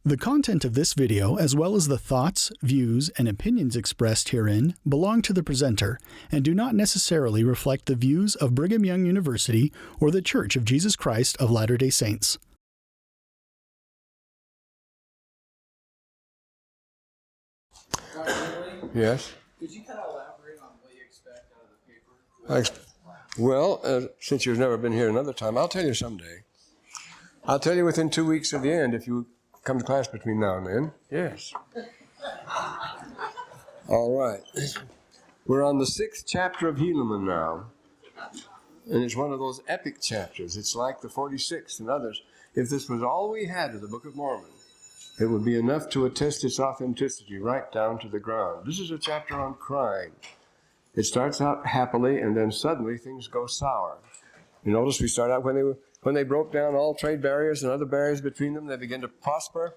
The content of this video, as well as the thoughts, views, and opinions expressed herein, belong to the presenter and do not necessarily reflect the views of Brigham Young University or the Church of Jesus Christ of Latter-day Saints. Yes? Could you kind of elaborate on what you expect out of the paper? Well, since you've never been here another time, I'll tell you someday. I'll tell you within 2 weeks of the end if you come to class between now and then. Yes. All right. We're on the 6th chapter of Helaman now. And it's one of those epic chapters. It's like the 46th and others. If this was all we had of the Book of Mormon, it would be enough to attest its authenticity right down to the ground. This is a chapter on crime. It starts out happily, and then suddenly things go sour. You notice we start out when they broke down all trade barriers and other barriers between them, they began to prosper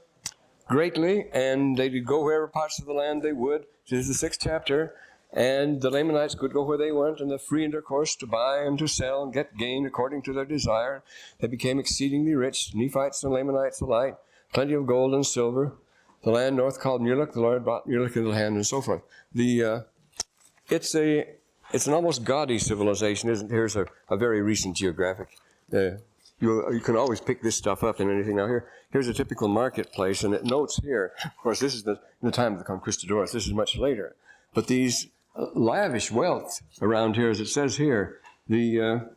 greatly, and they could go wherever parts of the land they would. This is the 6th chapter, and the Lamanites could go where they went, and the free intercourse to buy and to sell and get gain according to their desire. They became exceedingly rich, Nephites and Lamanites alike, plenty of gold and silver. The land north called Mulek, the Lord brought Mulek into the land, and so forth. It's an almost gaudy civilization, isn't it? Here's a very recent geographic. You can always pick this stuff up in anything. Now here's a typical marketplace, and it notes here, of course, this is in the time of the Conquistadores. This is much later. But these lavish wealth around here, as it says here, the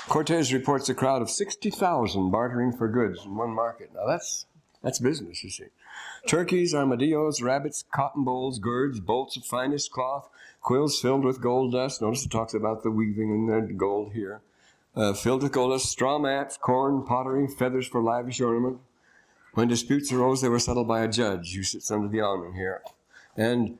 Cortez reports a crowd of 60,000 bartering for goods in one market. Now that's business, you see. Turkeys, armadillos, rabbits, cotton bowls, gourds, bolts of finest cloth, quills filled with gold dust. Notice it talks about the weaving and the gold here. Filled with gold dust, straw mats, corn, pottery, feathers for lavish ornament. When disputes arose, they were settled by a judge who sits under the awning here. And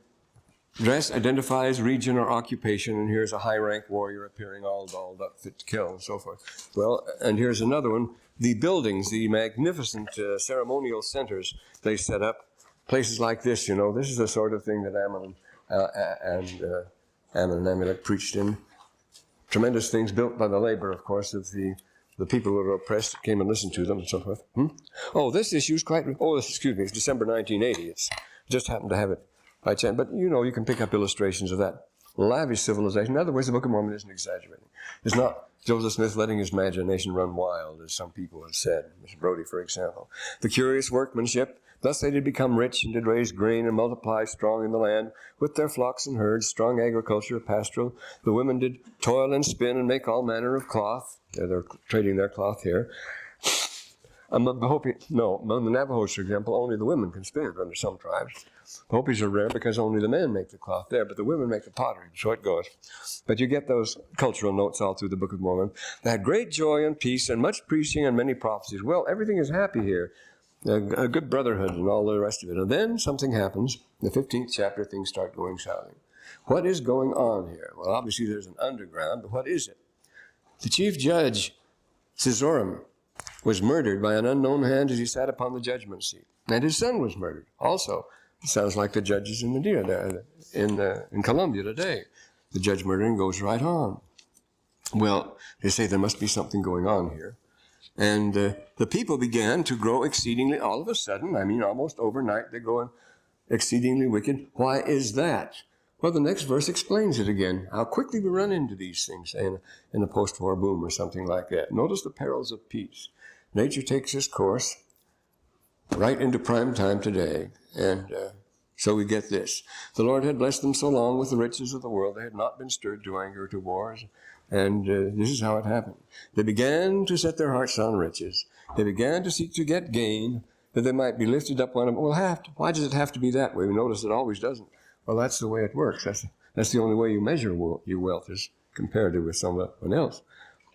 dress identifies region or occupation, and here's a high-rank warrior appearing all dolled up, fit to kill, and so forth. Well, and here's another one. The buildings, the magnificent ceremonial centers they set up, places like this, you know, this is the sort of thing that Ammon and Amalek preached in. Tremendous things built by the labor, of course, of the people who were oppressed that came and listened to them and so forth. Oh, this issue is it's December 1980. It's just happened to have it by chance. But, you know, you can pick up illustrations of that lavish civilization. In other words, the Book of Mormon isn't exaggerating. It's not Joseph Smith letting his imagination run wild, as some people have said. Mr. Brody, for example. The curious workmanship. Thus they did become rich and did raise grain and multiply strong in the land with their flocks and herds, strong agriculture, pastoral. The women did toil and spin and make all manner of cloth. They're trading their cloth here. Among the Navajos, for example, only the women can spin under some tribes. The Hopis are rare because only the men make the cloth there, but the women make the pottery, so it goes. But you get those cultural notes all through the Book of Mormon. They had great joy and peace and much preaching and many prophecies. Well, everything is happy here. A good brotherhood and all the rest of it. And then something happens. In the 15th chapter, things start going south. What is going on here? Well, obviously there's an underground, but what is it? The chief judge, Cezoram, was murdered by an unknown hand as he sat upon the judgment seat. And his son was murdered also. It sounds like the judges in the deal there in Colombia today. The judge murdering goes right on. Well, they say there must be something going on here. And the people began to grow exceedingly, all of a sudden, almost overnight, they're growing exceedingly wicked. Why is that? Well, the next verse explains it again. How quickly we run into these things in a post-war boom or something like that. Notice the perils of peace. Nature takes its course right into prime time today. And so we get this. The Lord had blessed them so long with the riches of the world, they had not been stirred to anger or to wars. And this is how it happened. They began to set their hearts on riches. They began to seek to get gain, that they might be lifted up one of them. Well, why does it have to be that way? We notice it always doesn't. Well, that's the way it works. That's the only way you measure your wealth, is compared to with someone else.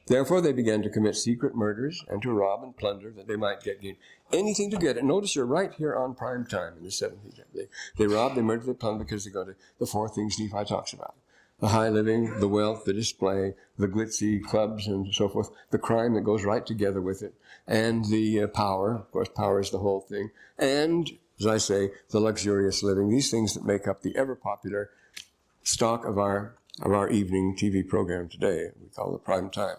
Therefore, they began to commit secret murders and to rob and plunder, that they might get gain. Anything to get it. Notice you're right here on prime time in the 17th chapter. They rob, they murder, they plunder, because they go to the 4 things Nephi talks about. The high living, the wealth, the display, the glitzy clubs and so forth, the crime that goes right together with it, and the power. Of course, power is the whole thing. And, as I say, the luxurious living, these things that make up the ever-popular stock of our evening TV program today. We call it prime time.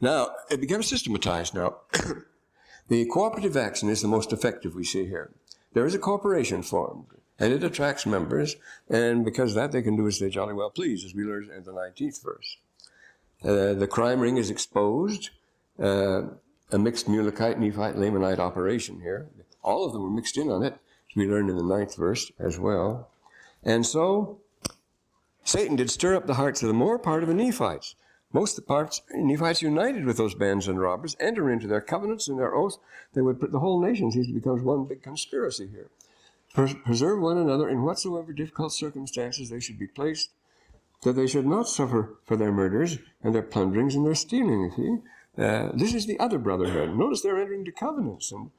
Now, it becomes systematized now. The cooperative action is the most effective we see here. There is a corporation formed, and it attracts members, and because of that they can do as they jolly well please, as we learn in the 19th verse. The crime ring is exposed, a mixed Mulekite, Nephite, Lamanite operation here. All of them were mixed in on it, as we learn in the 9th verse as well. And so Satan did stir up the hearts of the more part of the Nephites. Most of the parts, Nephites united with those bands and robbers, enter into their covenants and their oaths. They would put the whole nation seems to become one big conspiracy here. Preserve one another in whatsoever difficult circumstances they should be placed, that they should not suffer for their murders and their plunderings and their stealing. See? This is the other brotherhood. Notice they're entering into covenants, and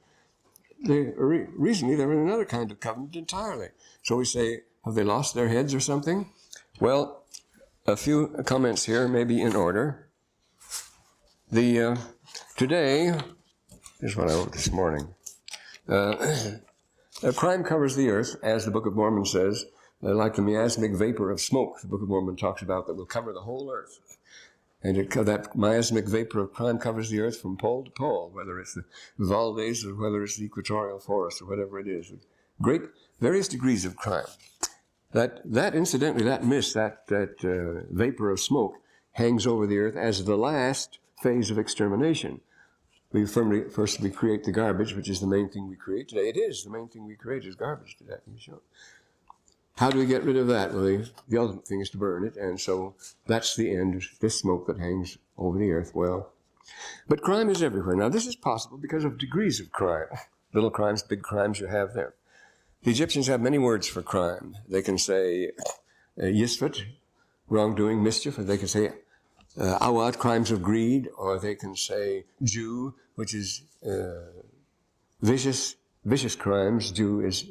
recently they were in another kind of covenant entirely. So we say, have they lost their heads or something? Well, a few comments here, maybe in order. Today, here's what I wrote this morning. Crime covers the earth, as the Book of Mormon says, like the miasmic vapor of smoke the Book of Mormon talks about that will cover the whole earth. And that miasmic vapor of crime covers the earth from pole to pole, whether it's the Valdes or whether it's the equatorial forest or whatever it is. Great various degrees of crime. That incidentally, that mist, that vapor of smoke hangs over the earth as the last phase of extermination. First we create the garbage, which is the main thing we create today. It is the main thing we create is garbage today. How do we get rid of that? Well, the ultimate thing is to burn it, and so that's the end, this smoke that hangs over the earth. Well, but crime is everywhere. Now, this is possible because of degrees of crime. Little crimes, big crimes you have there. The Egyptians have many words for crime. They can say yisfet, wrongdoing, mischief, or they can say awad, crimes of greed, or they can say Jew, which is vicious crimes. Jew is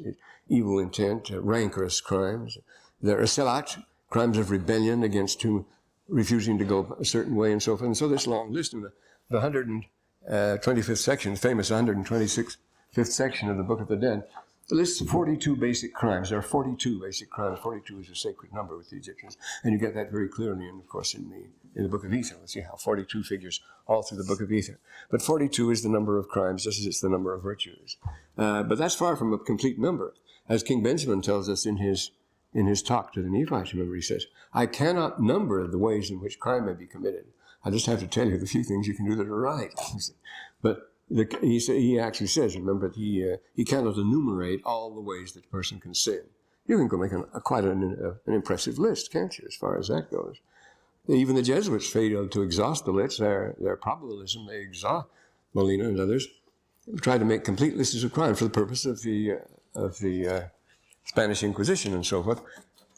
evil intent, rancorous crimes. There are selat, crimes of rebellion against whom refusing to go a certain way and so forth. And so this long list in the 125th section, famous 126th section of the Book of the Dead, lists 42 basic crimes. There are 42 basic crimes. 42 is a sacred number with the Egyptians. And you get that very clearly, and of course, in the Book of Ether. Let's see how 42 figures all through the Book of Ether. But 42 is the number of crimes, just as it's the number of virtues. But that's far from a complete number. As King Benjamin tells us in his talk to the Nephites, remember, he says, I cannot number the ways in which crime may be committed. I just have to tell you the few things you can do that are right. But he actually says, remember, he cannot enumerate all the ways that a person can sin. You can go make quite an impressive list, can't you, as far as that goes? Even the Jesuits failed to exhaust the list. Their probabilism, they exhaust, Molina and others, tried to make complete lists of crime for the purpose of the Spanish Inquisition and so forth.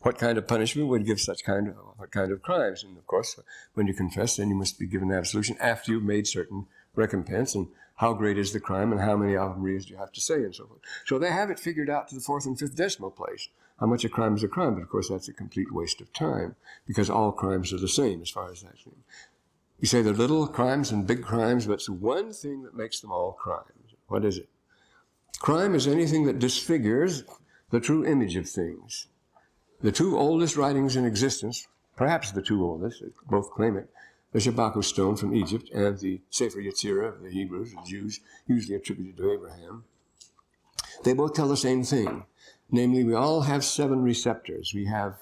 What kind of punishment would give what kind of crimes? And of course, when you confess, then you must be given absolution after you've made certain recompense, and how great is the crime, and how many Ave Marias do you have to say, and so forth. So they have it figured out to the 4th and 5th decimal place, how much a crime is a crime, but of course that's a complete waste of time, because all crimes are the same as far as that's concerned. You say they're little crimes and big crimes, but it's one thing that makes them all crimes. What is it? Crime is anything that disfigures the true image of things. The two oldest writings in existence, perhaps the two oldest, both claim it, the Shabaku stone from Egypt and the Sefer Yetzirah of the Hebrews, the Jews, usually attributed to Abraham, they both tell the same thing. Namely, we all have 7 receptors. We have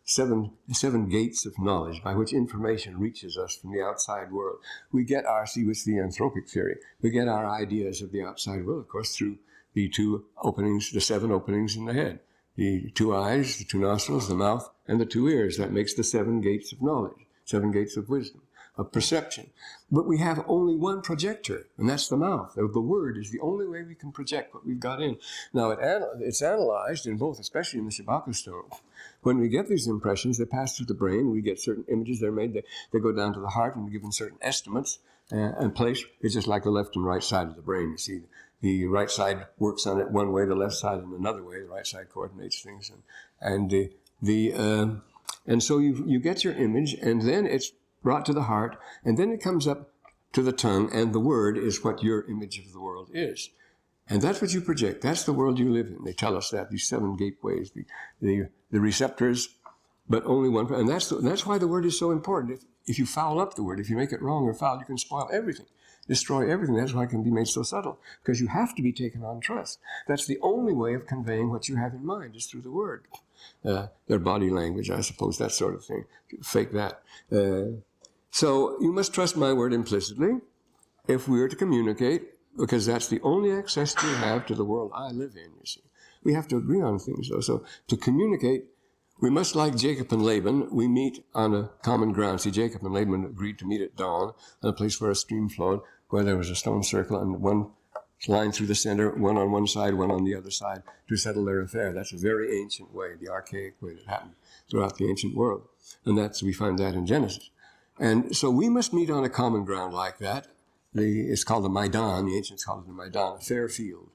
seven gates of knowledge by which information reaches us from the outside world. We get it's the anthropic theory. We get our ideas of the outside world, of course, through the 2 openings, the 7 openings in the head. The 2 eyes, the 2 nostrils, the mouth, and the 2 ears. That makes the 7 gates of knowledge, 7 gates of wisdom, of perception. But we have only one projector, and that's the mouth. The word is the only way we can project what we've got in. Now, it's analyzed in both, especially in the Shabaku stone. When we get these impressions, they pass through the brain. We get certain images. They're made. They go down to the heart, and we're given certain estimates and place. It's just like the left and right side of the brain. You see, the right side works on it one way, the left side in another way. The right side coordinates things, and so you get your image, and then it's brought to the heart, and then it comes up to the tongue, and the word is what your image of the world is. And that's what you project. That's the world you live in. They tell us that, these 7 gateways, the receptors, but only one. And that's why the word is so important. If you foul up the word, if you make it wrong or foul, you can spoil everything. destroy everything. That's why it can be made so subtle, because you have to be taken on trust. That's the only way of conveying what you have in mind, is through the word. Their body language, I suppose, that sort of thing. Fake that. So you must trust my word implicitly if we are to communicate, because that's the only access we have to the world I live in, you see. We have to agree on things, though. So to communicate, we must, like Jacob and Laban, we meet on a common ground. See, Jacob and Laban agreed to meet at dawn in a place where a stream flowed, where there was a stone circle and one line through the center, one on one side, one on the other side, to settle their affair. That's a very ancient way, the archaic way that happened throughout the ancient world. And we find that in Genesis. And so we must meet on a common ground like that. It's called the Maidan. The ancients called it the Maidan, a fair field.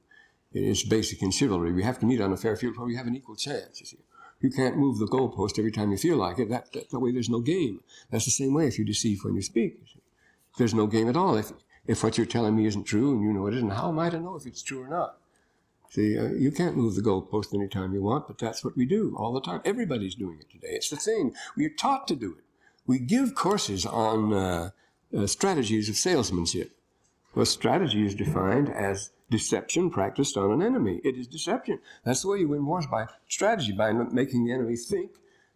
It's basic in chivalry. We have to meet on a fair field where we have an equal chance, you see. You can't move the goalpost every time you feel like it. That way there's no game. That's the same way if you deceive when you speak. You see. There's no game at all. If what you're telling me isn't true and you know it isn't, how am I to know if it's true or not? See, you can't move the goalpost anytime you want, but that's what we do all the time. Everybody's doing it today. It's the thing. We are taught to do it. We give courses on strategies of salesmanship. Well, strategy is defined as deception practiced on an enemy. It is deception. That's the way you win wars, by strategy, by making the enemy think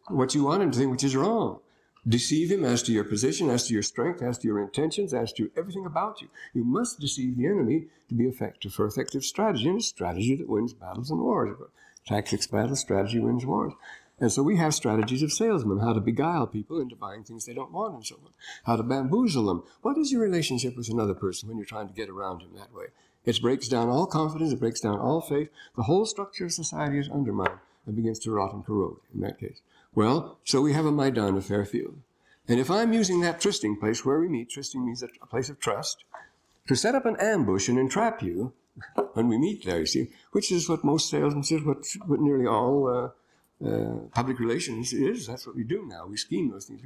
what you want him to think, which is wrong. Deceive him as to your position, as to your strength, as to your intentions, as to everything about you. You must deceive the enemy to be effective for effective strategy, and it's strategy that wins battles and wars. Tactics, battle, strategy wins wars. And so we have strategies of salesmen, how to beguile people into buying things they don't want and so on, how to bamboozle them. What is your relationship with another person when you're trying to get around him that way? It breaks down all confidence, it breaks down all faith. The whole structure of society is undermined and begins to rot and corrode in that case. Well, so we have a Maidan, a fair field. And if I'm using that trysting place where we meet, trysting means a place of trust, to set up an ambush and entrap you when we meet there, you see, which is what most salesmen say, what nearly all public relations is. That's what we do now. We scheme those things.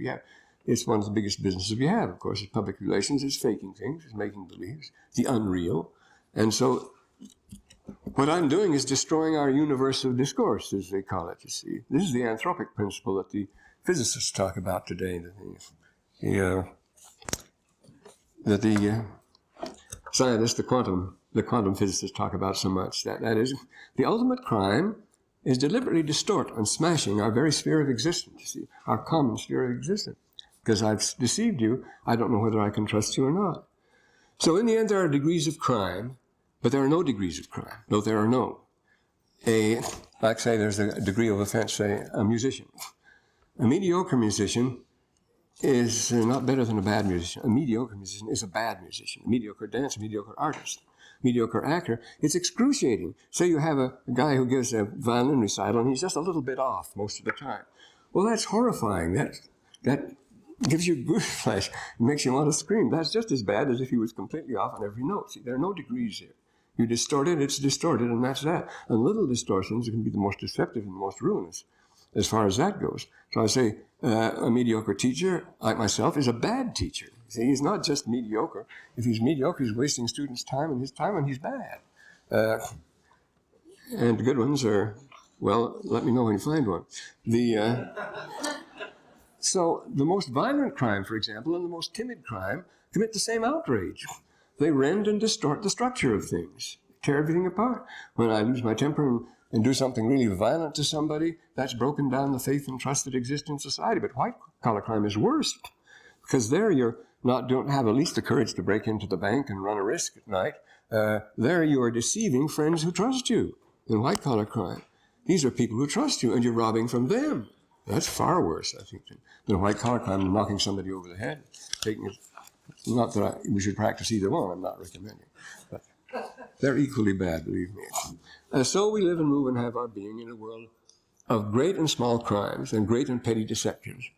It's one of the biggest businesses we have, of course, is public relations. It's faking things, it's making believes, the unreal. And so what I'm doing is destroying our universe of discourse, as they call it, you see. This is the anthropic principle that the physicists talk about today, that the scientists, the quantum physicists talk about so much. That is, the ultimate crime is deliberately distort and smashing our very sphere of existence, you see, our common sphere of existence. Because I've deceived you, I don't know whether I can trust you or not. So in the end, there are degrees of crime, but there are no degrees of crime. No, there are no. Like say there's a degree of offense, say a musician. A mediocre musician is not better than a bad musician. A mediocre musician is a bad musician. A mediocre dancer, a mediocre artist, mediocre actor. It's excruciating. Say you have a guy who gives a violin recital and he's just a little bit off most of the time. Well, that's horrifying. That gives you gooseflesh. It makes you want to scream. That's just as bad as if he was completely off on every note. See, there are no degrees here. You distort it, it's distorted, and that's that. And little distortions can be the most deceptive and the most ruinous as far as that goes. So I say a mediocre teacher, like myself, is a bad teacher. See, he's not just mediocre. If he's mediocre, he's wasting students' time, and he's bad. And the good ones are, well, let me know when you find one. So the most violent crime, for example, and the most timid crime commit the same outrage. They rend and distort the structure of things, tear everything apart. When I lose my temper and do something really violent to somebody, that's broken down the faith and trust that exists in society. But white-collar crime is worse, because there don't have at least the courage to break into the bank and run a risk at night. There you are deceiving friends who trust you in white-collar crime. These are people who trust you, and you're robbing from them. That's far worse, I think, than white-collar crime and knocking somebody over the head. Not that we should practice either one, I'm not recommending. But they're equally bad, believe me. So we live and move and have our being in a world of great and small crimes and great and petty deceptions.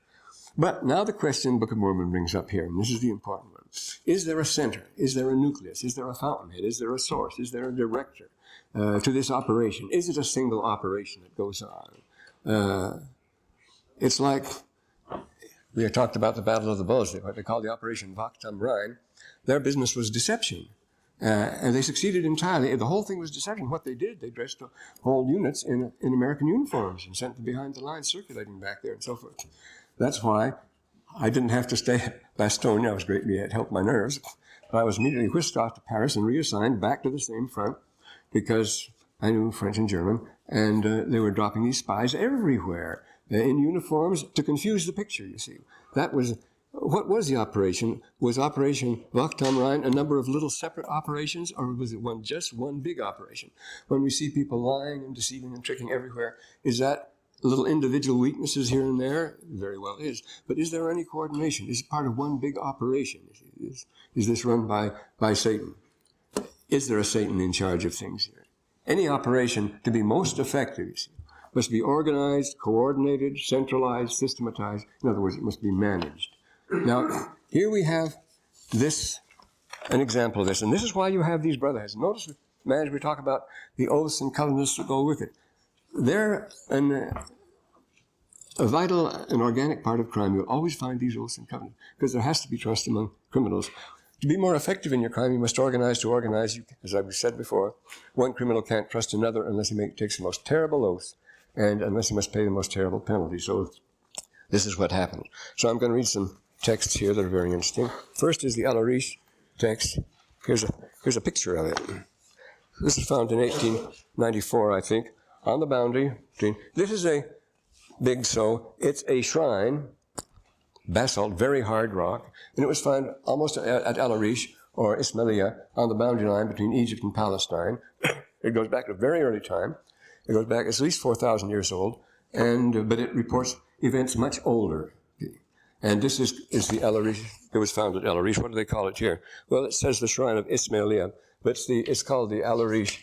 But now the question the Book of Mormon brings up here, and this is the important one. Is there a center? Is there a nucleus? Is there a fountainhead? Is there a source? Is there a director to this operation? Is it a single operation that goes on? It's like, we had talked about the Battle of the Bulge, what they call the Operation Vox am Rhein. Their business was deception. And they succeeded entirely. The whole thing was deception. What they did, they dressed whole units in American uniforms and sent them behind the lines circulating back there and so forth. That's why I didn't have to stay at Bastogne. I was greatly, it helped my nerves. I was immediately whisked off to Paris and reassigned back to the same front because I knew French and German, and they were dropping these spies everywhere in uniforms to confuse the picture, you see. That was, what was the operation? Was Operation Wacht am Rhein a number of little separate operations, or was it just one big operation? When we see people lying and deceiving and tricking everywhere, is that little individual weaknesses here and there? Very well is. But is there any coordination? Is it part of one big operation? Is this run by Satan? Is there a Satan in charge of things here? Any operation, to be most effective, you see, must be organized, coordinated, centralized, systematized. In other words, it must be managed. Now, here we have this, an example of this, and this is why you have these brotherhoods. Notice, as we talk about the oaths and covenants that go with it. They're a vital and organic part of crime. You'll always find these oaths and covenants, because there has to be trust among criminals. To be more effective in your crime, you must organize to organize. As I've said before, one criminal can't trust another unless he takes the most terrible oath, and unless he must pay the most terrible penalty. So this is what happened. So I'm going to read some texts here that are very interesting. First is the Elarish text. Here's a picture of it. This is found in 1894, I think, on the boundary between. This is a big, so it's a shrine, basalt, very hard rock, and it was found almost at Elarish, or Ismailia, on the boundary line between Egypt and Palestine. It goes back to a very early time. It goes back at least 4,000 years old, but it reports events much older. And this is the Elarish. It was found at Elarish. What do they call it here? Well, it says the shrine of Ismailia, but it's called the Elarish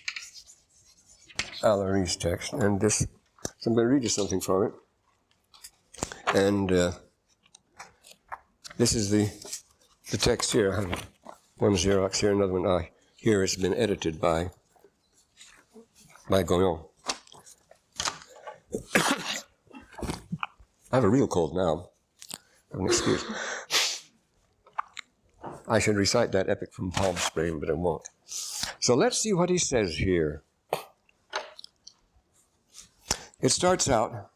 text. And this, so I'm going to read you something from it. And this is the text here. I have one Xerox here, another one here. It's been edited by Goyon. I have a real cold now. Have an excuse. I should recite that epic from Palm Spring, but I won't. So let's see what he says here. It starts out,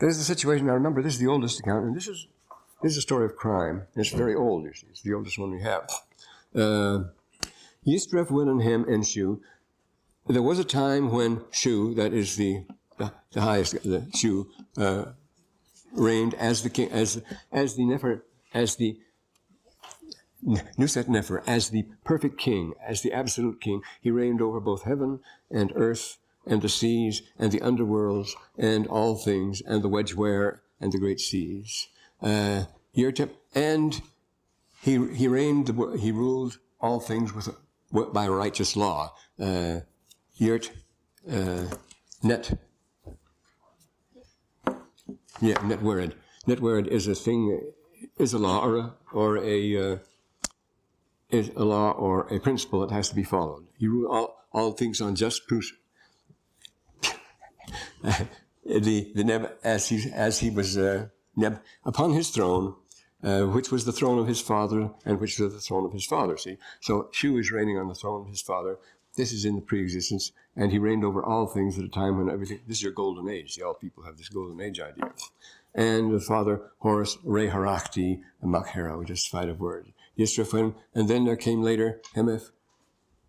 there's the situation. Now remember, this is the oldest account, and this is a story of crime. It's very old, you see. It's the oldest one we have. Yisref, Willenham, and Shu. There was a time when Shu, that is the highest, the Shu, reigned as the king, as the Nefer, as the Nuset Nefer, as the perfect king, as the absolute king. He reigned over both heaven and earth and the seas and the underworlds and all things and the Wedgeware and the great seas. And he ruled all things by righteous law. Netwerd. Netwerd is a thing, is a law is a law or a principle that has to be followed. He ruled all things on just truth. As he was upon his throne, which was the throne of his father, and which was the throne of his father. See, so Shu is reigning on the throne of his father. This is in the pre-existence, and he reigned over all things at a time when everything. This is your golden age. See, all people have this golden age idea. And the father Horus Reharakti and Makhera, just fight of words. Yisrafim, and then there came later Hemeth.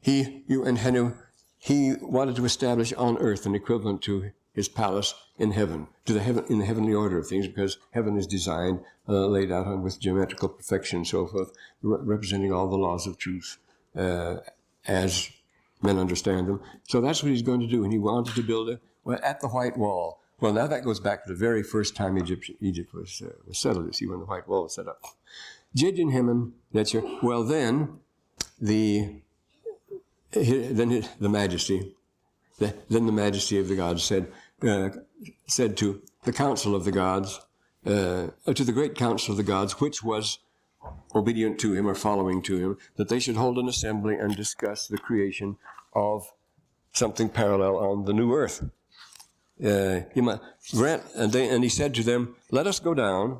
And Henu. He wanted to establish on earth an equivalent to his palace in heaven, in the heavenly order of things, because heaven is designed, laid out with geometrical perfection and so forth, representing all the laws of truth as men understand them. So that's what he's going to do, and he wanted to build at the White Wall. Well, now that goes back to the very first time Egypt was settled. You see, when the White Wall was set up. Jidin Heman, that's your. Well, then the majesty of the gods said to the council of the gods, to the great council of the gods, which was obedient to him or following to him, that they should hold an assembly and discuss the creation of something parallel on the new earth. And he said to them, let us go down.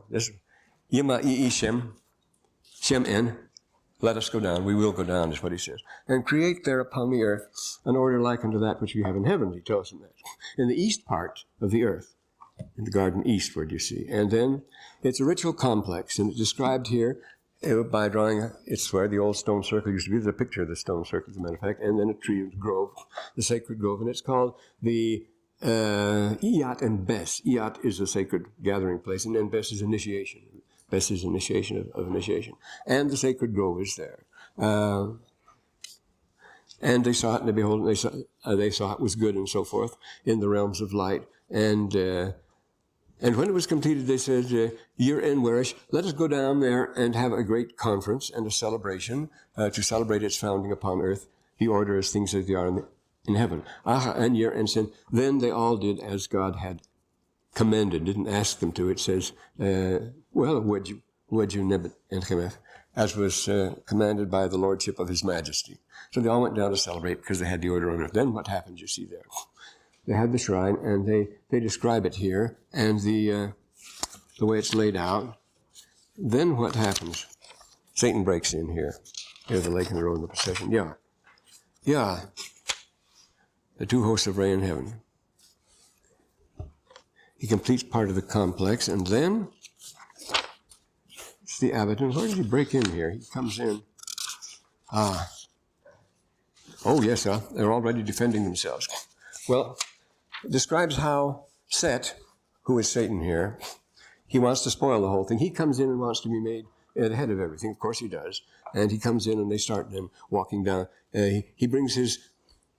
Shem-en, let us go down. We will go down, is what he says. And create there upon the earth an order like unto that which we have in heaven. He tells them that. In the east part of the earth, in the garden eastward, you see. And then it's a ritual complex, and it's described here by drawing, it's where the old stone circle used to be. There's a picture of the stone circle, as a matter of fact, and then a tree grove, the sacred grove, and it's called the Iyat and Bes. Iyat is a sacred gathering place, and then Bes is initiation. Bes is initiation of initiation. And the sacred grove is there. And they saw it, and they behold, and they saw it was good, and so forth, in the realms of light. And when it was completed, they said, year end warish, let us go down there and have a great conference and a celebration to celebrate its founding upon earth. He orders things as they are in heaven. And year end said, then they all did as God had commanded, didn't ask them to. It says, well, would you Nephite and Chemeth, as was commanded by the Lordship of His Majesty. So they all went down to celebrate because they had the order on earth. Then what happened, you see there? They had the shrine, and they describe it here, and the way it's laid out. Then what happens? Satan breaks in here. Here's the lake and the road and the procession. Yeah. The two hosts of Ray in heaven. He completes part of the complex, and then it's the Abaddon. Where did he break in here? He comes in. Oh, yes, they're already defending themselves. Well, it describes how Set, who is Satan here, he wants to spoil the whole thing. He comes in and wants to be made the head of everything. Of course he does. And he comes in and they start then walking down. He brings his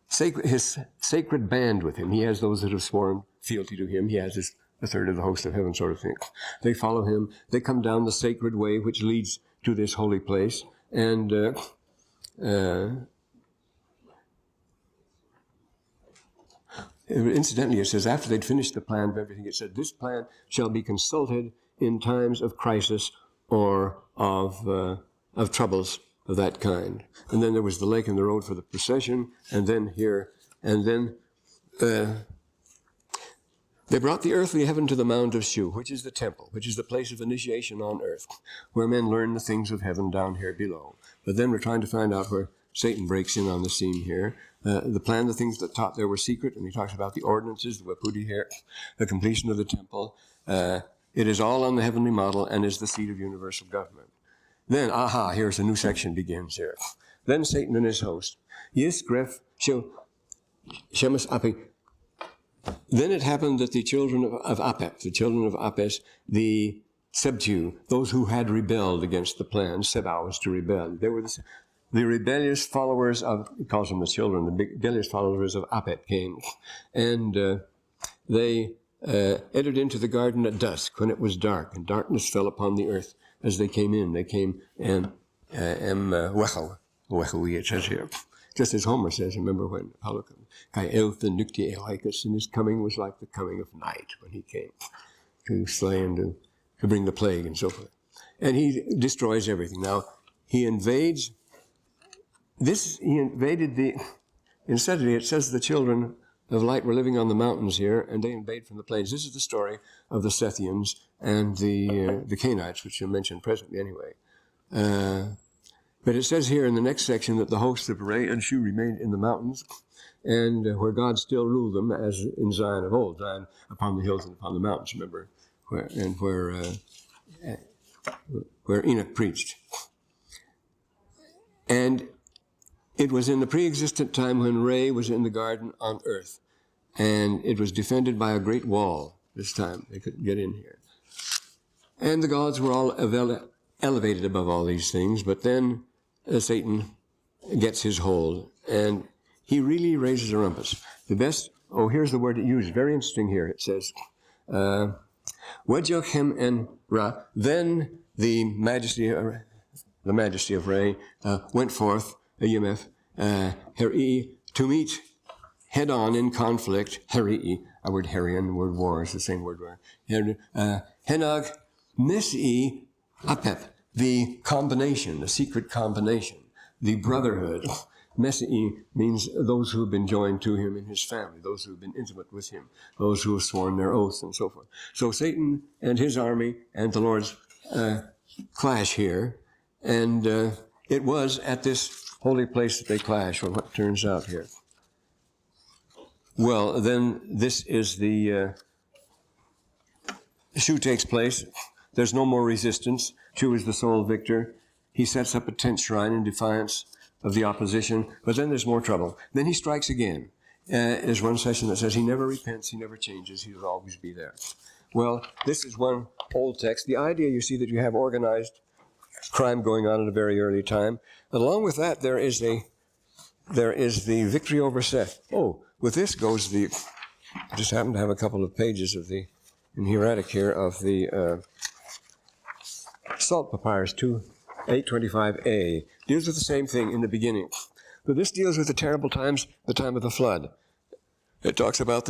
sacred band with him. He has those that have sworn fealty to him. He has a third of the host of heaven sort of thing. They follow him. They come down the sacred way which leads to this holy place. And incidentally, it says, after they'd finished the plan of everything, it said, this plan shall be consulted in times of crisis or of troubles of that kind. And then there was the lake and the road for the procession, and then here, and then they brought the earthly heaven to the mound of Shu, which is the temple, which is the place of initiation on earth, where men learn the things of heaven down here below. But then we're trying to find out where Satan breaks in on the scene here. The plan, the things that taught there were secret, and he talks about the ordinances, the Wapudi here, the completion of the temple. It is all on the heavenly model and is the seat of universal government. Then, here's a new section begins here. Then Satan and his host. Yes, Gref, Shemus Api. Then it happened that the children of Apep, the children of Apes, the Sebtu, those who had rebelled against the plan, Sebau was to rebel. They were the rebellious followers of, he calls them the children, the rebellious followers of Apep came. And they entered into the garden at dusk when it was dark, and darkness fell upon the earth as they came in. They came and Wechel, it says here. Just as Homer says, remember when Apollo Kai Elth and Nukti Eoicus, and his coming was like the coming of night when he came to slay and to bring the plague and so forth. And he destroys everything. Now, he invaded instead it says the children of light were living on the mountains here, and they invade from the plains. This is the story of the Sethians and the Canaanites, which you mentioned presently anyway. But it says here in the next section that the hosts of Ray and Shu remained in the mountains, and where God still ruled them, as in Zion of old, Zion upon the hills and upon the mountains, remember, where Enoch preached. And it was in the pre-existent time when Ray was in the garden on earth, and it was defended by a great wall this time. They couldn't get in here. And the gods were all elevated above all these things, but then Satan gets his hold, and he really raises a rumpus. Here's the word it used, very interesting here. It says, Wejochem en Ra, then the majesty of Ray went forth, Yemeth, Heri, to meet head-on in conflict, Heri, a word Herian, the word war is the same word war, Henag, Nisi, Apep, the combination, the secret combination, the brotherhood. Messi means those who have been joined to him in his family, those who have been intimate with him, those who have sworn their oaths and so forth. So Satan and his army and the Lord's clash here, and it was at this holy place that they clash, or what turns out here. Well, then this is the Shu takes place. There's no more resistance. Shu is the sole victor. he sets up a tent shrine in defiance of the opposition, but then there's more trouble. Then he strikes again. There's one section that says he never repents, he never changes, he will always be there. Well, this is one old text. The idea, you see, that you have organized crime going on at a very early time. Along with that, there is the victory over Seth. Oh, with this goes I just happen to have a couple of pages of in hieratic here of the Salt Papyrus 825a. Deals with the same thing in the beginning. But this deals with the terrible times, the time of the flood. It talks about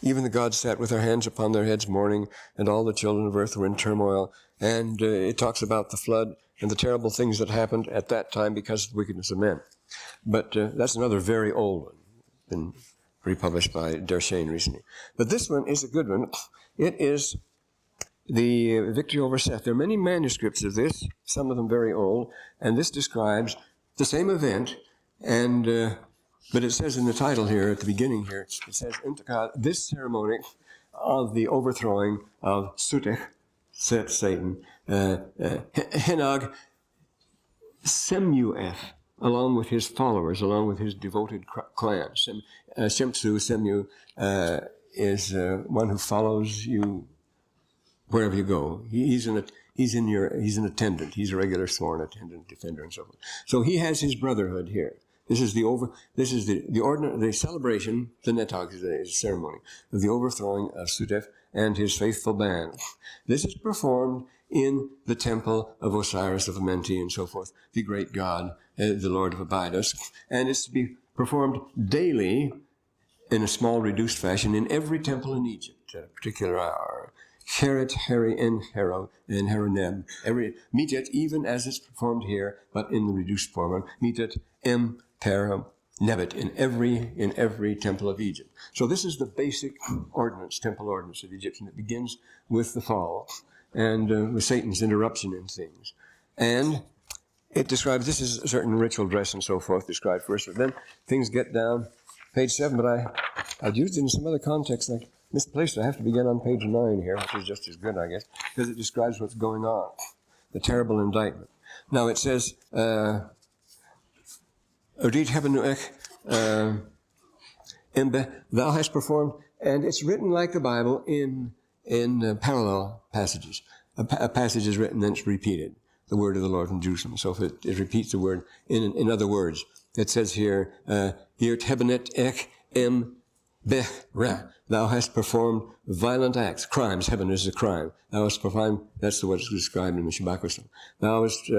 even the gods sat with their hands upon their heads mourning, and all the children of earth were in turmoil. And it talks about the flood and the terrible things that happened at that time because of the wickedness of men. But that's another very old one, been republished by Dershane recently. But this one is a good one. It is the victory over Seth. There are many manuscripts of this, some of them very old, and this describes the same event, and but it says in the title here, at the beginning here, it says, this ceremony of the overthrowing of Sutech, Satan, Henag Semueth, along with his followers, along with his devoted clan. Shemsu, Semu, is one who follows you wherever you go. He's an attendant. He's a regular sworn attendant, defender, and so forth. So he has his brotherhood here. This is the celebration, the Netag is a ceremony of the overthrowing of Sutef and his faithful band. This is performed in the temple of Osiris of Amenti and so forth, the great god, the Lord of Abydos, and it's to be performed daily in a small reduced fashion in every temple in Egypt at a particular hour. Heret, Heri, and Hero, and Heroneb. Meet it even as it's performed here, but in the reduced form. Meet it Perum, Nebet, in every temple of Egypt. So this is the basic ordinance, temple ordinance of the Egyptian. It begins with the fall and with Satan's interruption in things. And it describes, this is a certain ritual dress and so forth described first, but then things get down, page 7, but I've used it in some other context, like misplaced. I have to begin on page 9 here, which is just as good, I guess, because it describes what's going on, the terrible indictment. Now it says, Odit Hebenuech, thou hast performed, and it's written like the Bible in parallel passages. A passage is written, then it's repeated, the word of the Lord from Jerusalem. So if it repeats the word in other words, it says here, Yert Hebenet Ech Em Beh-Ra. Thou hast performed violent acts, crimes. Heaven is a crime. Thou hast performed, that's what's described in the Shabbat. Thou hast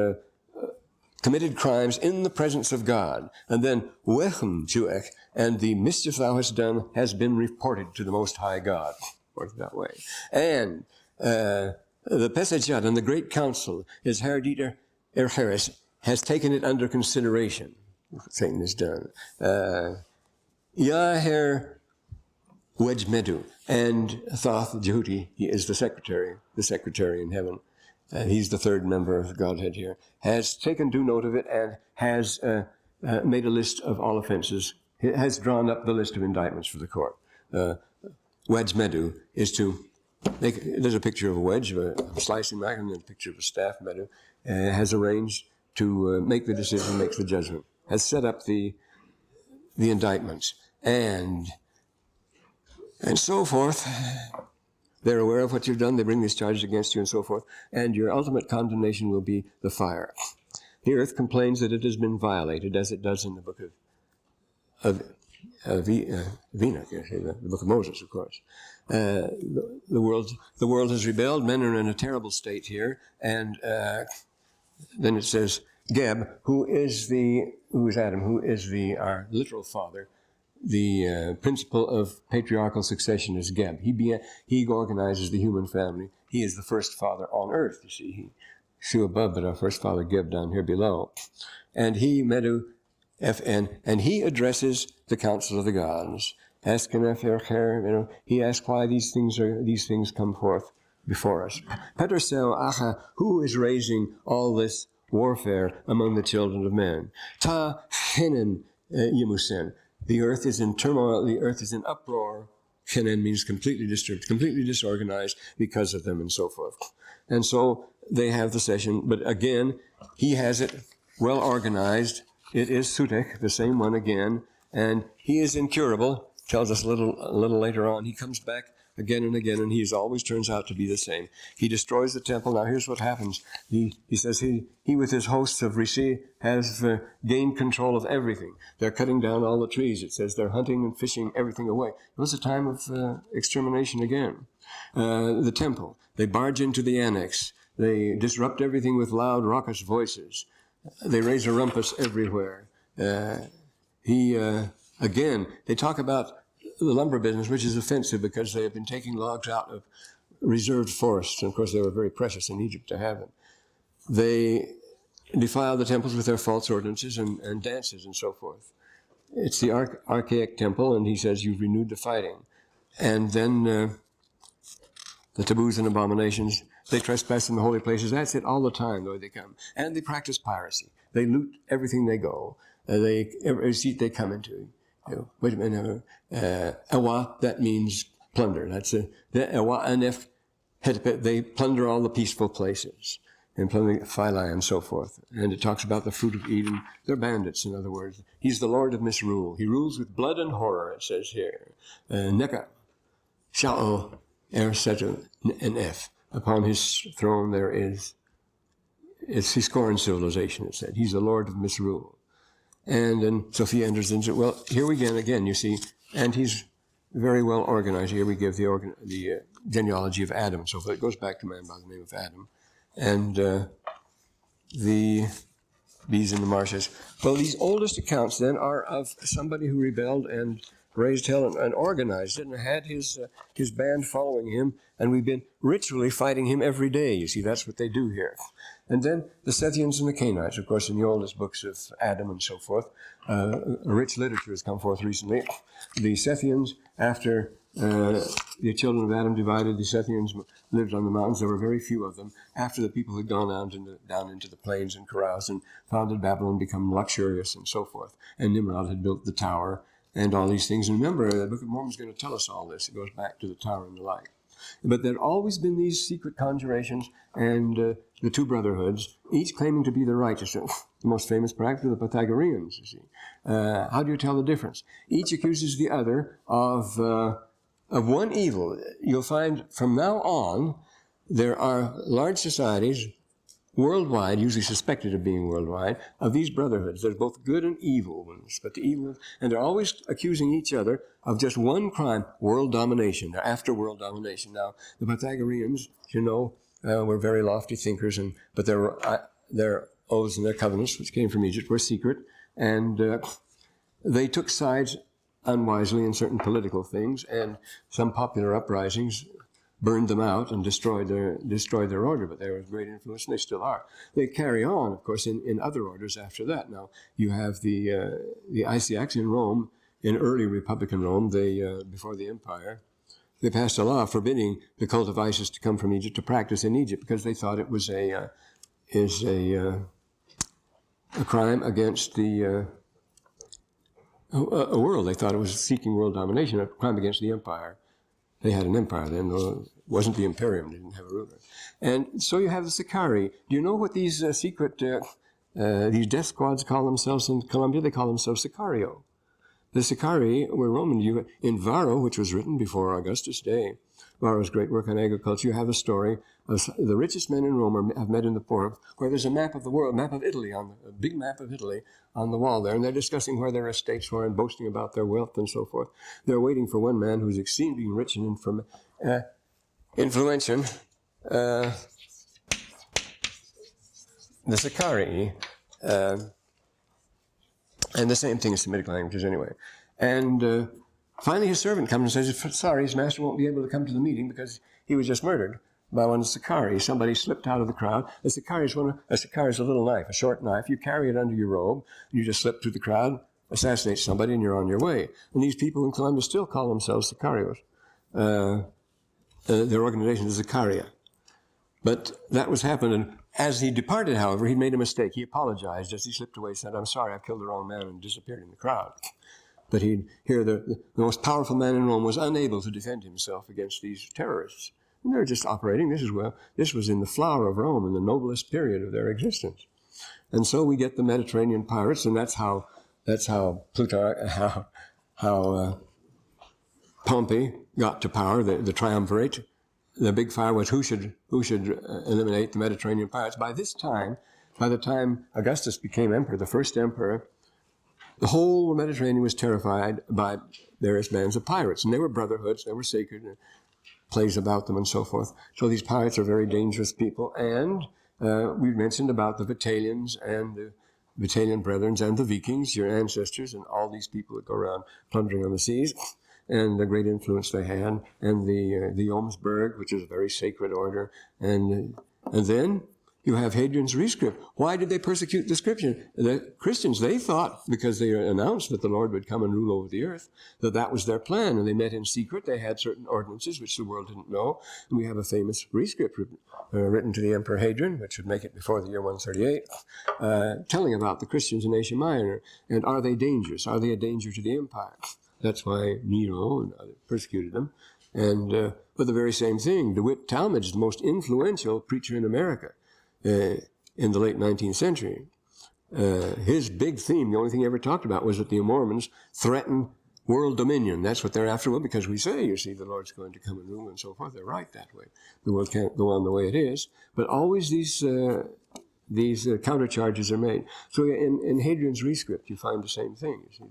committed crimes in the presence of God. And then, Wechem Juech, and the mischief thou hast done has been reported to the Most High God. Work that way. And the Pesachad and the Great Council, is Herediter Erheres, has taken it under consideration. Satan has done. Yaher Wedgmedu, and Thoth Jehuti, he is the secretary in heaven. He's the third member of the Godhead here, has taken due note of it and has made a list of all offenses, has drawn up the list of indictments for the court. Wedgmedu is to make, there's a picture of a wedge, of a slicing knife, and then a picture of a staff. Medu has arranged to make the decision, makes the judgment, has set up the indictments, and so forth. They're aware of what you've done. They bring these charges against you and so forth. And your ultimate condemnation will be the fire. The earth complains that it has been violated, as it does in the book of Enoch, the book of Moses, of course. The world has rebelled. Men are in a terrible state here. And then it says, Geb, who is Adam, who is our literal father. The principle of patriarchal succession is Geb. He organizes the human family. He is the first father on earth, you see. He Shu above, but our first father Geb down here below. And he, Medu, FN, and he addresses the council of the gods. He asks why these things come forth before us. Petersel Acha, who is raising all this warfare among the children of men? Ta Henen Yemusen. The earth is in turmoil, the earth is in uproar. Henen means completely disturbed, completely disorganized because of them and so forth. And so they have the session, but again, he has it well organized. It is Sutek, the same one again, and he is incurable. Tells us a little later on. He comes back again and again, and he always turns out to be the same. He destroys the temple. Now here's what happens. He says he with his hosts of Rishi has gained control of everything. They're cutting down all the trees. It says they're hunting and fishing everything away. It was a time of extermination again. The temple. They barge into the annex. They disrupt everything with loud, raucous voices. They raise a rumpus everywhere. Again, they talk about the lumber business, which is offensive because they have been taking logs out of reserved forests. And of course, they were very precious in Egypt to have them. They defile the temples with their false ordinances and dances and so forth. It's the archaic temple, and he says, you've renewed the fighting. And then the taboos and abominations, they trespass in the holy places. That's it all the time, the way they come. And they practice piracy. They loot everything they go. Every seat they come into. Wait a minute. Ewa, that means plunder. That's Ewa Anef Hetepet. They plunder all the peaceful places and plunder Philae and so forth. And it talks about the fruit of Eden. They're bandits, in other words. He's the Lord of misrule. He rules with blood and horror, it says here. Neka, Sha'o, Er Setu, and F. Upon his throne there is, he scorns civilization, it said. He's the Lord of misrule. And then Sophia enters into, well, here we again, you see, and he's very well organized. Here we give the genealogy of Adam. So it goes back to man by the name of Adam. And the bees in the marshes. Well, these oldest accounts then are of somebody who rebelled and raised hell and organized it and had his band following him. And we've been ritually fighting him every day. You see, that's what they do here. And then the Sethians and the Canaanites, of course, in the oldest books of Adam and so forth. A rich literature has come forth recently. The Sethians, after the children of Adam divided, the Sethians lived on the mountains. There were very few of them. After the people had gone down into the plains and caroused and founded Babylon, become luxurious and so forth. And Nimrod had built the tower and all these things. And remember, the Book of Mormon is going to tell us all this. It goes back to the tower and the like. But there had always been these secret conjurations and the two brotherhoods, each claiming to be the righteous. The most famous practice of the Pythagoreans, you see. How do you tell the difference? Each accuses the other of one evil. You'll find from now on, there are large societies worldwide, usually suspected of being worldwide, of these brotherhoods. There's both good and evil ones, but the evil, and they're always accusing each other of just one crime, world domination. They're after world domination. Now, the Pythagoreans, you know, were very lofty thinkers, but their oaths and their covenants, which came from Egypt, were secret, and they took sides unwisely in certain political things, and some popular uprisings burned them out and destroyed their order, but they were of great influence, and they still are. They carry on, of course, in other orders after that. Now, you have the Isiacs in Rome, in early Republican Rome, before the empire, they passed a law forbidding the cult of Isis to come from Egypt to practice in Egypt because they thought it was a crime against the a world. They thought it was seeking world domination, a crime against the empire. They had an empire then, though it wasn't the imperium. They didn't have a ruler. And so you have the Sicarii. Do you know what these secret, these death squads call themselves in Colombia? They call themselves Sicario. The Sicarii were Roman. In Varro, which was written before Augustus' day, Varro's great work on agriculture, you have a story of the richest men in Rome have met in the Forum, where there's a map of the world, map of Italy, a big map of Italy on the wall there, and they're discussing where their estates were and boasting about their wealth and so forth. They're waiting for one man who's exceedingly rich and influential, the Sicarii, and the same thing in Semitic languages anyway. And finally his servant comes and says, sorry, his master won't be able to come to the meeting because he was just murdered by one of the Sicarii. Somebody slipped out of the crowd. A Sicarii is a little knife, a short knife. You carry it under your robe, and you just slip through the crowd, assassinate somebody, and you're on your way. And these people in Colombia still call themselves Sicarios. Their organization is Sicaria. But that was happening. As he departed, however, he made a mistake. He apologized as he slipped away, said, I'm sorry, I've killed the wrong man, and disappeared in the crowd. But the most powerful man in Rome was unable to defend himself against these terrorists. And they're just operating. This was in the flower of Rome, in the noblest period of their existence. And so we get the Mediterranean pirates, and that's how Plutarch, how Pompey got to power, the triumvirate. The big fire was who should eliminate the Mediterranean pirates. By the time Augustus became emperor, the first emperor, the whole Mediterranean was terrified by various bands of pirates, and they were brotherhoods, they were sacred, plays about them and so forth. So these pirates are very dangerous people, and we mentioned about the Vitalians and the Vitalian brethren and the Vikings, your ancestors, and all these people that go around plundering on the seas, and the great influence they had, and the Jomsburg, which is a very sacred order, and then you have Hadrian's Rescript. Why did they persecute the Scripture? The Christians, they thought, because they announced that the Lord would come and rule over the earth, that was their plan, and they met in secret. They had certain ordinances which the world didn't know, and we have a famous rescript written to the Emperor Hadrian, which would make it before the year 138, telling about the Christians in Asia Minor, and are they dangerous? Are they a danger to the empire? That's why Nero and others persecuted them. And but the very same thing, DeWitt Talmage, the most influential preacher in America in the late 19th century, his big theme, the only thing he ever talked about, was that the Mormons threaten world dominion. That's what they're after. Well, because we say, you see, the Lord's going to come and rule and so forth. They're right that way. The world can't go on the way it is. But always these countercharges are made. So in Hadrian's Rescript, you find the same thing. You see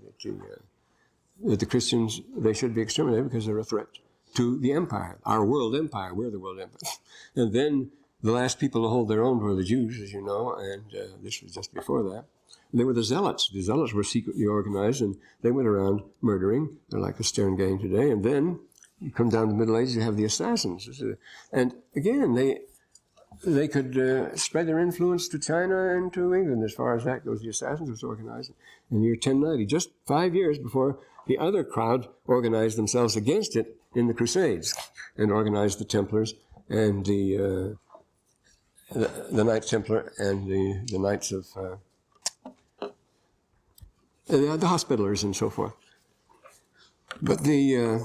that the Christians, they should be exterminated because they're a threat to the empire, our world empire. We're the world empire. And then the last people to hold their own were the Jews, as you know, and this was just before that. And they were the Zealots. The Zealots were secretly organized, and they went around murdering. They're like the Stern Gang today. And then you come down to the Middle Ages, you have the Assassins. And again, they could spread their influence to China and to England. As far as that goes, the Assassins was organized in the year 1090, just 5 years before the other crowd organized themselves against it in the Crusades and organized the Templars and the Knights Templar and the Knights of the Hospitallers and so forth. But the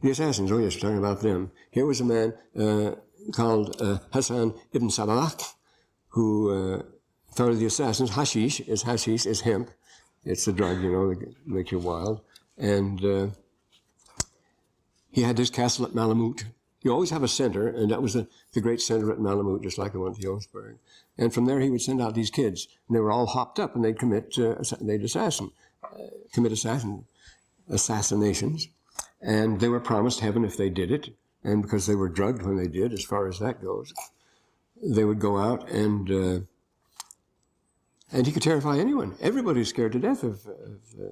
Assassins, oh yes, we're talking about them. Here was a man called Hassan ibn Sabalak, who founded the Assassins. Hashish is hemp. It's a drug, that makes you wild. And he had this castle at Malamut. You always have a center, and that was the great center at Malamut, just like the one at the Jomsburg. And from there, he would send out these kids, and they were all hopped up, and they'd commit assassinations. And they were promised heaven if they did it, and because they were drugged when they did, as far as that goes, they would go out and he could terrify anyone. Everybody was scared to death of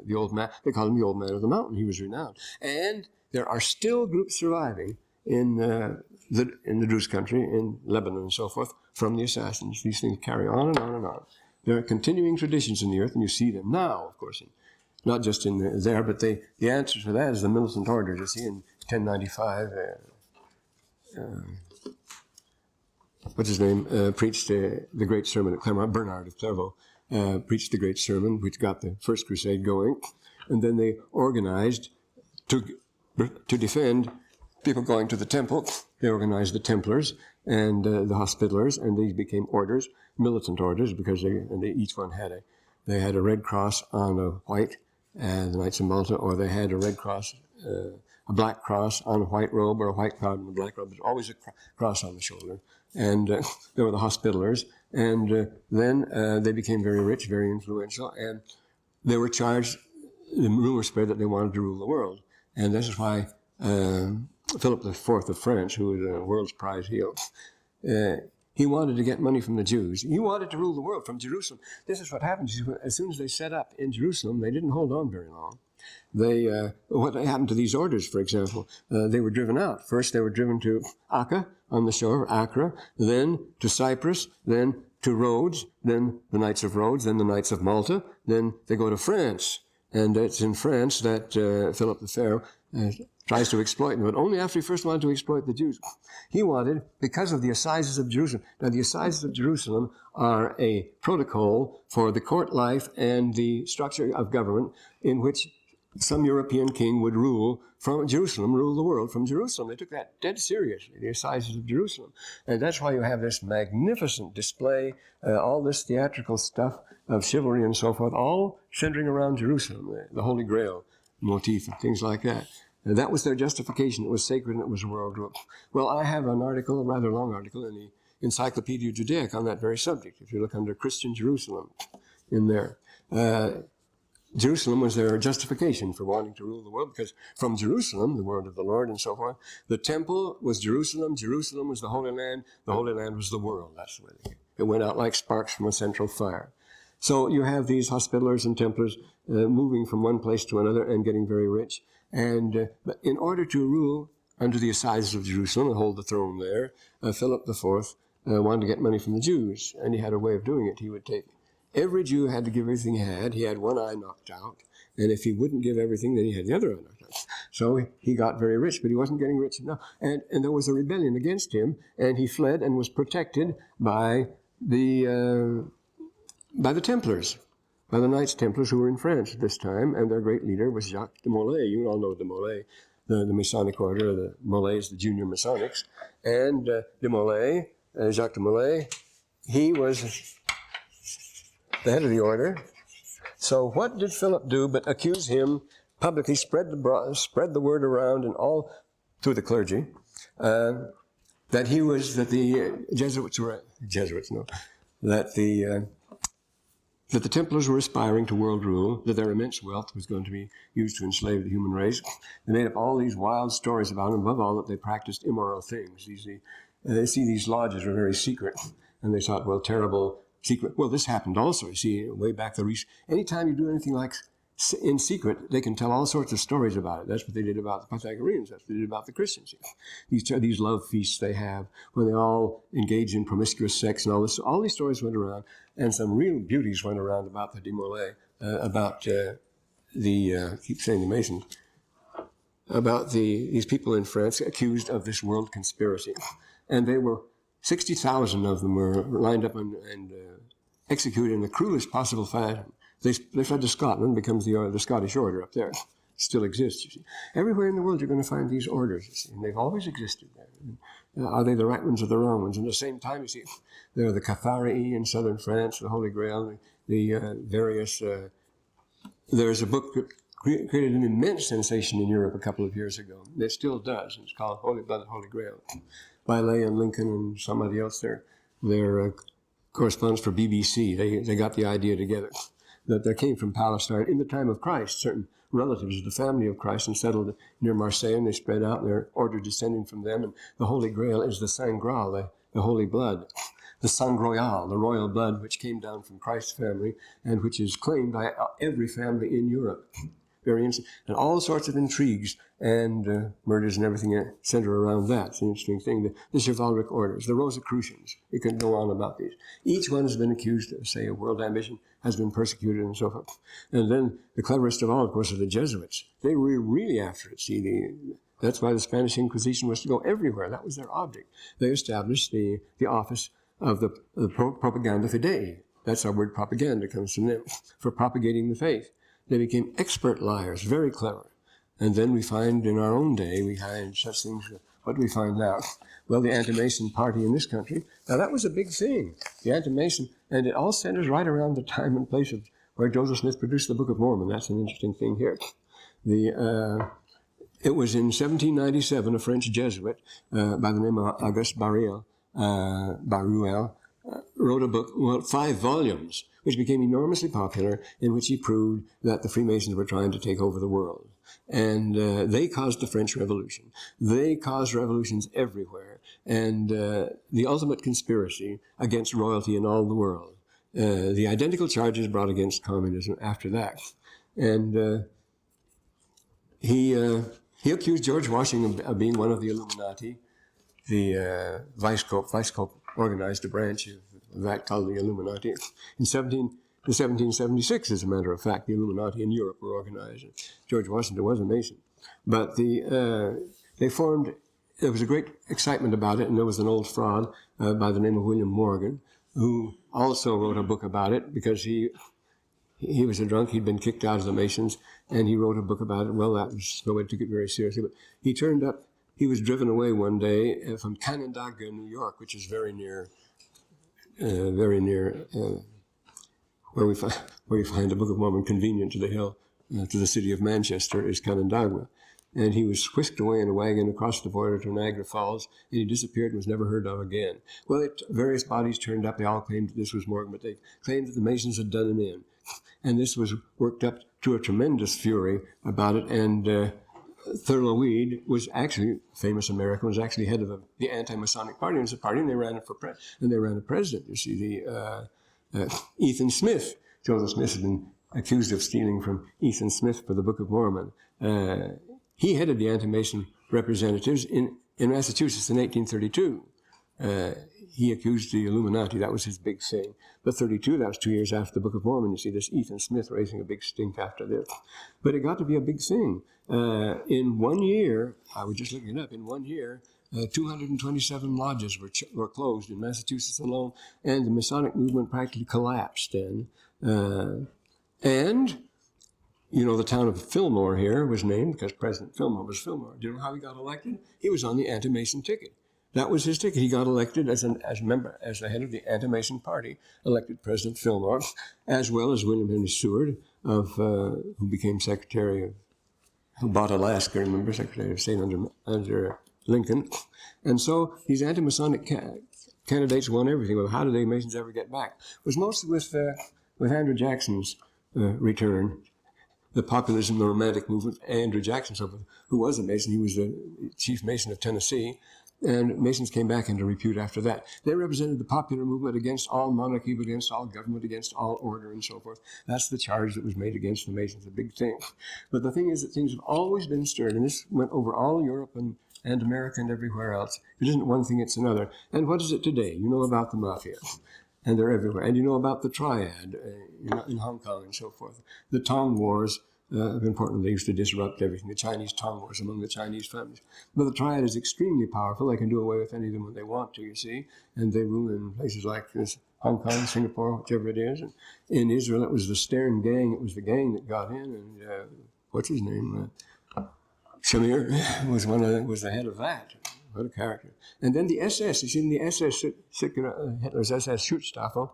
the old man. They called him the old man of the mountain. He was renowned. And there are still groups surviving in the Druze country, in Lebanon and so forth, from the Assassins. These things carry on and on and on. There are continuing traditions in the earth, and you see them now, of course, not just in there, but the answer to that is the militant order. You see, in 1095, what's his name, preached the great sermon at Clermont. Bernard of Clairvaux preached the great sermon, which got the First Crusade going, and then they organized to defend people going to the temple. They organized the Templars and the Hospitallers, and these became orders, militant orders, because each one had a red cross on a white, the Knights of Malta, or they had a red cross, a black cross on a white robe, or a white cloud on a black robe. There's always a cross on the shoulder. And they were the Hospitallers. And then they became very rich, very influential, and they were charged, the rumor spread that they wanted to rule the world. And this is why Philip IV of France, who was a world's prize heel, he wanted to get money from the Jews. He wanted to rule the world from Jerusalem. This is what happened. As soon as they set up in Jerusalem, they didn't hold on very long. What happened to these orders, for example? They were driven out. First, they were driven to Akka on the shore, Accra, then to Cyprus, then to Rhodes, then the Knights of Rhodes, then the Knights of Malta, then they go to France. And it's in France that Philip the Fair tries to exploit them, but only after he first wanted to exploit the Jews. He wanted, because of the Assizes of Jerusalem. Now, the Assizes of Jerusalem are a protocol for the court life and the structure of government in which some European king would rule from Jerusalem, rule the world from Jerusalem. They took that dead seriously, the assizes of Jerusalem. And that's why you have this magnificent display, all this theatrical stuff of chivalry and so forth, all centering around Jerusalem, the Holy Grail motif and things like that. And that was their justification. It was sacred and it was a world rule. Well, I have an article, a rather long article, in the Encyclopedia Judaica on that very subject. If you look under Christian Jerusalem in there. Jerusalem was their justification for wanting to rule the world, because from Jerusalem, the word of the Lord and so forth, the temple was Jerusalem, Jerusalem was the Holy Land was the world. That's the way it went out like sparks from a central fire. So you have these Hospitallers and Templars moving from one place to another and getting very rich. And but in order to rule under the assizes of Jerusalem and hold the throne there, Philip IV wanted to get money from the Jews, and he had a way of doing it. He would take every Jew had to give everything he had. He had one eye knocked out. And if he wouldn't give everything, then he had the other eye knocked out. So he got very rich, but he wasn't getting rich enough. And there was a rebellion against him, and he fled and was protected by the Templars, by the Knights Templars who were in France at this time. And their great leader was Jacques de Molay. You all know de Molay, the Masonic order, the Mollays, the junior Masonics. And de Molay, Jacques de Molay, he was the head of the order. So what did Philip do but accuse him publicly, spread the word around and all through the clergy, that the Templars were aspiring to world rule, that their immense wealth was going to be used to enslave the human race. They made up all these wild stories about them, above all that they practiced immoral things. These lodges were very secret, and they thought, well, terrible secret. Well, this happened also. You see, way back anytime you do anything like in secret, they can tell all sorts of stories about it. That's what they did about the Pythagoreans. That's what they did about the Christians. These love feasts they have, when they all engage in promiscuous sex and all this. All these stories went around, and some real beauties went around about the de Molay, about keep saying the Masons, about these people in France accused of this world conspiracy. And they were 60,000 of them were lined up and executed in the cruelest possible fashion. They fled to Scotland, becomes the Scottish order up there. It still exists, you see. Everywhere in the world you're going to find these orders, you see, and they've always existed there. Are they the right ones or the wrong ones? And at the same time, you see, there are the Catharii in southern France, the Holy Grail, the various... there's a book that created an immense sensation in Europe a couple of years ago. It still does. It's called Holy Blood, Holy Grail, by Lay and Lincoln and somebody else there. Their correspondents for BBC, they got the idea together that there came from Palestine in the time of Christ certain relatives of the family of Christ and settled near Marseille, and they spread out, and their order descending from them. And the Holy Grail is the Saint Graal, the holy blood, the Sang Royal, the royal blood which came down from Christ's family and which is claimed by every family in Europe. Very interesting. And all sorts of intrigues and murders and everything center around that. It's an interesting thing. The chivalric orders, the Rosicrucians. You can go on about these. Each one has been accused of, say, a world ambition, has been persecuted and so forth. And then the cleverest of all, of course, are the Jesuits. They were really after it. See, that's why the Spanish Inquisition was to go everywhere. That was their object. They established the office of the propaganda fidei. That's our word propaganda, comes from them, for propagating the faith. They became expert liars, very clever. And then we find in our own day, we find such things. What do we find now? Well, the anti-Mason party in this country. Now, that was a big thing, the anti-Mason. And it all centers right around the time and place of where Joseph Smith produced the Book of Mormon. That's an interesting thing here. It was in 1797, a French Jesuit by the name of Auguste Baruel, wrote a book, 5 volumes, which became enormously popular, in which he proved that the Freemasons were trying to take over the world. And they caused the French Revolution. They caused revolutions everywhere. And the ultimate conspiracy against royalty in all the world. The identical charges brought against communism after that. And he accused George Washington of being one of the Illuminati. The Vice-Pope organized a branch of that called the Illuminati. In 1776, as a matter of fact, the Illuminati in Europe were organized. George Washington was a Mason. But they formed, there was a great excitement about it, and there was an old fraud by the name of William Morgan, who also wrote a book about it, because he he was a drunk. He'd been kicked out of the Masons, and he wrote a book about it. Well, that was nobody took it very seriously. But he turned up. He was driven away one day from Canandaigua, New York, which is very near where we find the Book of Mormon convenient to the hill, to the city of Manchester, is Canandaigua. And he was whisked away in a wagon across the border to Niagara Falls, and he disappeared and was never heard of again. Well, various bodies turned up. They all claimed that this was Morgan, but they claimed that the Masons had done him in. And this was worked up to a tremendous fury about it. And Thurlow Weed was actually, famous American, was actually head of the anti-Masonic party. It was a party, and they ran a president. You see, Ethan Smith. Joseph Smith had been accused of stealing from Ethan Smith for the Book of Mormon. He headed the anti-Mason representatives in Massachusetts in 1832. He accused the Illuminati. That was his big thing. But 32, that was 2 years after the Book of Mormon. You see this Ethan Smith raising a big stink after this. But it got to be a big thing. In 1 year, I was just looking it up, in 1 year, 227 lodges were closed in Massachusetts alone, and the Masonic movement practically collapsed then. And, you know, the town of Fillmore here was named because President Fillmore was Fillmore. Do you know how he got elected? He was on the anti-Mason ticket. That was his ticket. He got elected as a member, as the head of the anti-Mason party, elected President Fillmore, as well as William Henry Seward, who became who bought Alaska, remember, Secretary of State under Lincoln. And so these anti-Masonic candidates won everything. Well, how did the Masons ever get back? It was mostly with Andrew Jackson's return. The populism, the Romantic movement, Andrew Jackson, who was a Mason, he was the chief Mason of Tennessee, and Masons came back into repute after that. They represented the popular movement against all monarchy, against all government, against all order, and so forth. That's the charge that was made against the Masons, a big thing. But the thing is that things have always been stirred, and this went over all Europe and America and everywhere else. It isn't one thing, it's another. And what is it today? You know about the Mafia, and they're everywhere. And you know about the Triad in Hong Kong and so forth. The Tong Wars of importance. They used to disrupt everything. The Chinese Tong Wars among the Chinese families. But the Triad is extremely powerful. They can do away with any of them when they want to, you see. And they rule in places like this, Hong Kong, Singapore, whichever it is. And in Israel, it was the Stern gang. It was the gang that got in. And what's his name? Shamir was the head of that. What a character. And then the SS, you see, in the SS, Hitler's SS Schutzstaffel,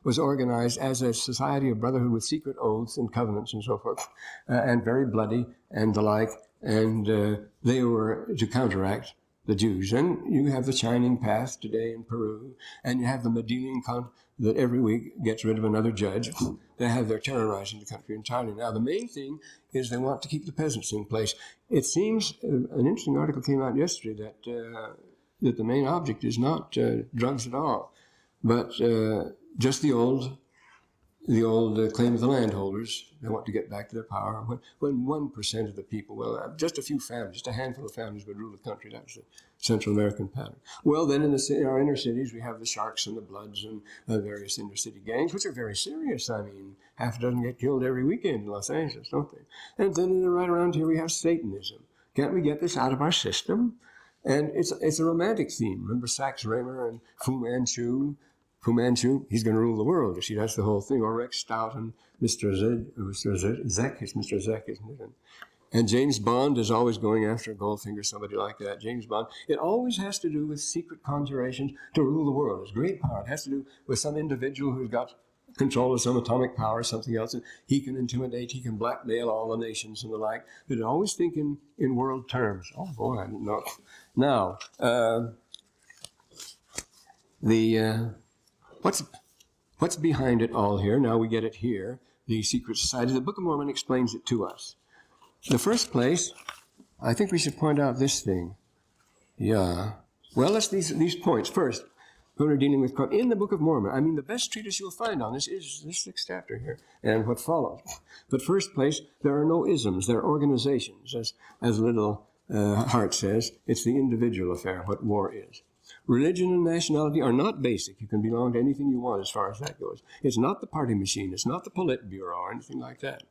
was organized as a society of brotherhood with secret oaths and covenants and so forth, and very bloody and the like, and they were to counteract the Jews. And you have the Shining Path today in Peru, and you have the Medellin that every week gets rid of another judge. They're terrorizing the country entirely. Now, the main thing is they want to keep the peasants in place. It seems, an interesting article came out yesterday that the main object is not drugs at all, but just the old claim of the landholders. They want to get back to their power. When 1% of the people, well, just a few families, just a handful of families would rule the country. That's the Central American pattern. Well, then in our inner cities, we have the Sharks and the Bloods and various inner city gangs, which are very serious. I mean, half a dozen get killed every weekend in Los Angeles, don't they? And then right around here, we have Satanism. Can't we get this out of our system? And it's a romantic theme. Remember Sax Raymer and Fu Manchu? Fu Manchu, he's going to rule the world. You see, that's the whole thing. Or Rex Stout and Mr. Zek, isn't it? And James Bond is always going after Goldfinger, somebody like that. James Bond. It always has to do with secret conjurations to rule the world. It's great power. It has to do with some individual who's got control of some atomic power or something else, and he can intimidate, he can blackmail all the nations and the like. But I always think in world terms. Oh boy, I didn't know. Now, what's behind it all here? Now we get it here. The secret society. The Book of Mormon explains it to us. The first place, I think we should point out this thing. Yeah. Well, let's these points. First, when we're dealing with in the Book of Mormon, I mean, the best treatise you'll find on this is this 6th chapter here and what follows. But first place, there are no isms. There are organizations. As Little Hart says, it's the individual affair, what war is. Religion and nationality are not basic. You can belong to anything you want as far as that goes. It's not the party machine. It's not the Politburo or anything like that.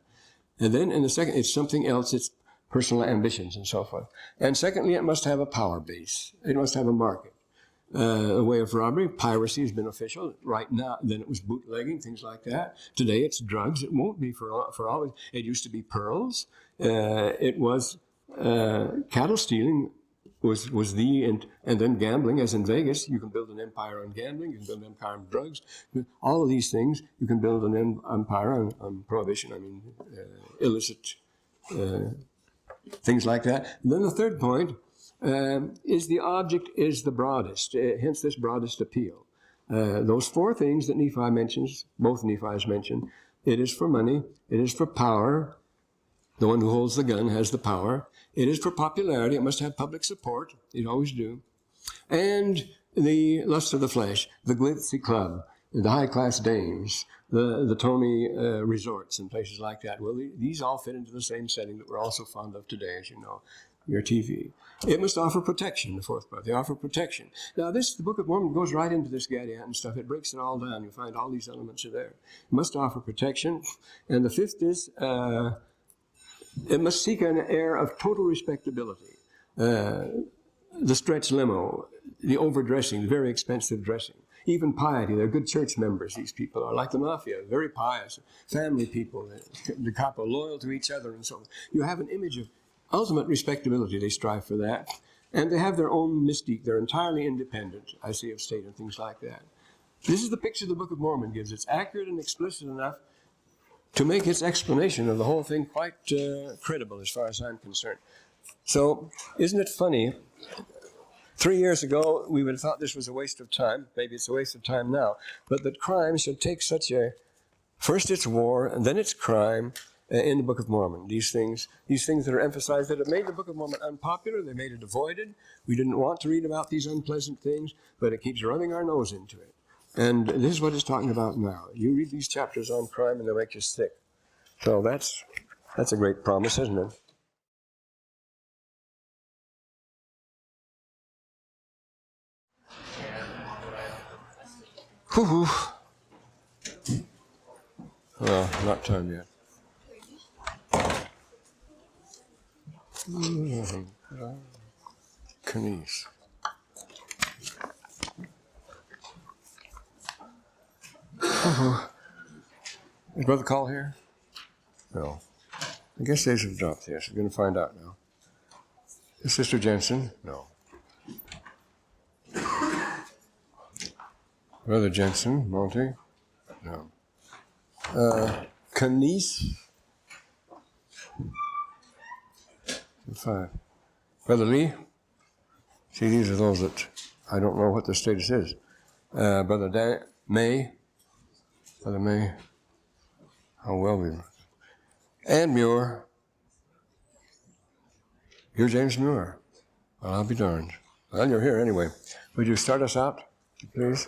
And then in the second, it's something else. It's personal ambitions and so forth. And secondly, it must have a power base. It must have a market. a way of robbery. Piracy has been official. Right now, then it was bootlegging, things like that. Today it's drugs. It won't be for always. It used to be pearls. It was cattle stealing was the, and then gambling, as in Vegas. You can build an empire on gambling. You can build an empire on drugs. All of these things, you can build an empire on prohibition. I mean, illicit things like that. And then the third point is the object is the broadest, hence this broadest appeal. Those four things that Nephi mentions, both Nephis mention, it is for money, it is for power. The one who holds the gun has the power. It is for popularity. It must have public support. It always do. And the lust of the flesh, the glitzy club, the high-class dames, the Tony resorts and places like that. Well, these all fit into the same setting that we're also fond of today, as you know, your TV. It must offer protection, the fourth part. They offer protection. Now, the Book of Mormon goes right into this Gadiant and stuff. It breaks it all down. You find all these elements are there. It must offer protection. And the fifth is it must seek an air of total respectability. The stretch limo, the overdressing, the very expensive dressing. Even piety, they're good church members, these people are, like the mafia, very pious, family people, the capo, loyal to each other and so on. You have an image of ultimate respectability, they strive for that. And they have their own mystique, they're entirely independent, I see, of state and things like that. This is the picture the Book of Mormon gives. It's accurate and explicit enough to make its explanation of the whole thing quite credible as far as I'm concerned. So, isn't it funny? 3 years ago, we would have thought this was a waste of time. Maybe it's a waste of time now. But that crime should take such a... First it's war, and then it's crime in the Book of Mormon. These things that are emphasized that have made the Book of Mormon unpopular. They made it avoided. We didn't want to read about these unpleasant things, but it keeps rubbing our nose into it. And this is what it's talking about now. You read these chapters on crime and they'll make you sick. So that's a great promise, isn't it? Whew. Well, not time yet. Kanice. Is Brother Call here? No. I guess they should have dropped this. We're going to find out now. Is Sister Jensen? No. Brother Jensen, Monty? No. Kanice? 5. Brother Lee? See, these are those that I don't know what the status is. Brother May? Brother May? How well we look. And Muir. You're James Muir. Well, I'll be darned. Well, you're here anyway. Would you start us out, please?